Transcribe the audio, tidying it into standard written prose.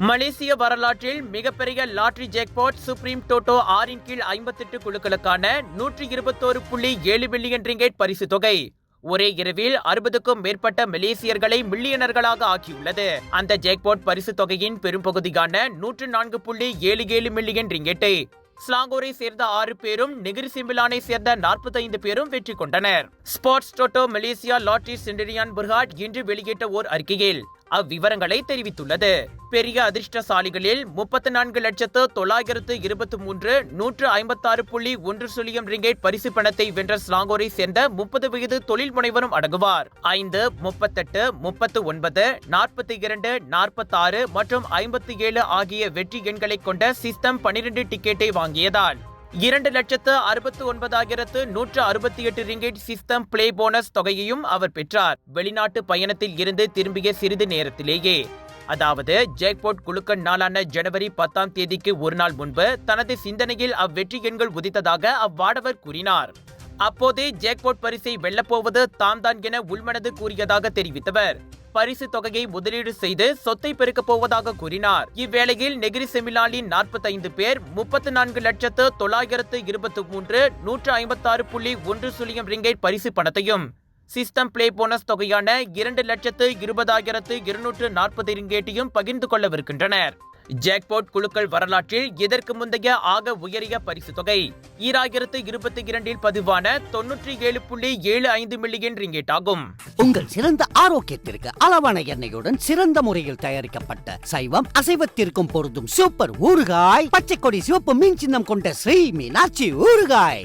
மலேசிய வரலாற்றில் மிகப்பெரிய lottery jackpot supreme டோட்டோ 6 கீழ் 58 குழுக்களுக்கான 121.7 பில்லியன் ரிங்கெட் பரிசு தொகை ஒரே இரவில் 60க்கும் மேற்பட்ட மலேசியர்களை மில்லியனர்களாக ஆக்கியுள்ளது. அந்த ஜாக்பாட் பரிசு தொகையின் பெரும்பகுதியான 104.77 மில்லியன் ரிங்கெட்டை ஸ்லாங்கூரை சேர்ந்த 6 பேரும் நெகிரி சிம்பிளானை சேர்ந்த 45 பேரும் வெற்றி கொண்டனர். ஸ்போர்ட்ஸ் டோட்டோ மலேசியா லாட்டரி சென்டரியான் புர்ஹாட் இன்று வெளியிட்ட ஓர் அறிக்கையில் அவ்விவரங்களை தெரிவித்துள்ளது. பெரிய அதிர்ஷ்டசாலிகளில் 34,923,156.1 ரிங்கெட் பரிசு பணத்தை வென்ற ஸ்லாங்கூரை சேர்ந்த 30 வயது தொழில் முனைவரும் அடங்குவார். 5, 38, 39, 42, 46 மற்றும் 57 ஆகிய வெற்றி எண்களை கொண்ட சிஸ்டம் 12 டிக்கெட்டை வாங்கியதால் 2,69,168 ரிங்கெட் சிஸ்டம் பிளே போனஸ் தொகையையும் அவர் பெற்றார். வெளிநாட்டு பயணத்தில் இருந்து திரும்பிய சிறிது நேரத்திலேயே, அதாவது ஜாக்பாட் குலுக்கல் நாளான ஜனவரி 10ஆம் தேதிக்கு ஒரு நாள் முன்பு தனது சிந்தனையில் அவ்வெற்றி எண்கள் உதித்ததாக அவ்வாடவர் கூறினார். அப்போதே ஜாக்பாட் பரிசை வெல்லப்போவது தாம் தான் என உள்மனது கூறியதாக தெரிவித்தவர் பரிசு தொகையை முதலீடு செய்து சொத்தை பெருக்கப் போவதாக கூறினார். இவ்வேளையில் நெகிரி செமிலானின் 45 பேர் 34,923,156.1 ரிங்கெட் பரிசு பணத்தையும் சிஸ்டம் பிளே போனஸ் தொகையான 2,20,240 ரிங்கெட்டையும் பகிர்ந்து கொள்ளவிருக்கின்றனர். ஜாக்பாட் குழுக்கள் வரலாற்றில் இதற்கு முந்தைய ஆக உயரிய பரிசு தொகை 2022 பதிவான 97.75 மில்லியன் ரிங்கெட் ஆகும். உங்கள் சிறந்த ஆரோக்கியத்திற்கு அளவான எண்ணெயுடன் சிறந்த முறையில் தயாரிக்கப்பட்ட சைவம் அசைவத்திற்கும் பொருந்தும் சூப்பர் ஊறுகாய், பச்சை கொடி சிவப்பு மீன் சின்னம் கொண்ட ஸ்ரீ மீனாட்சி ஊறுகாய்.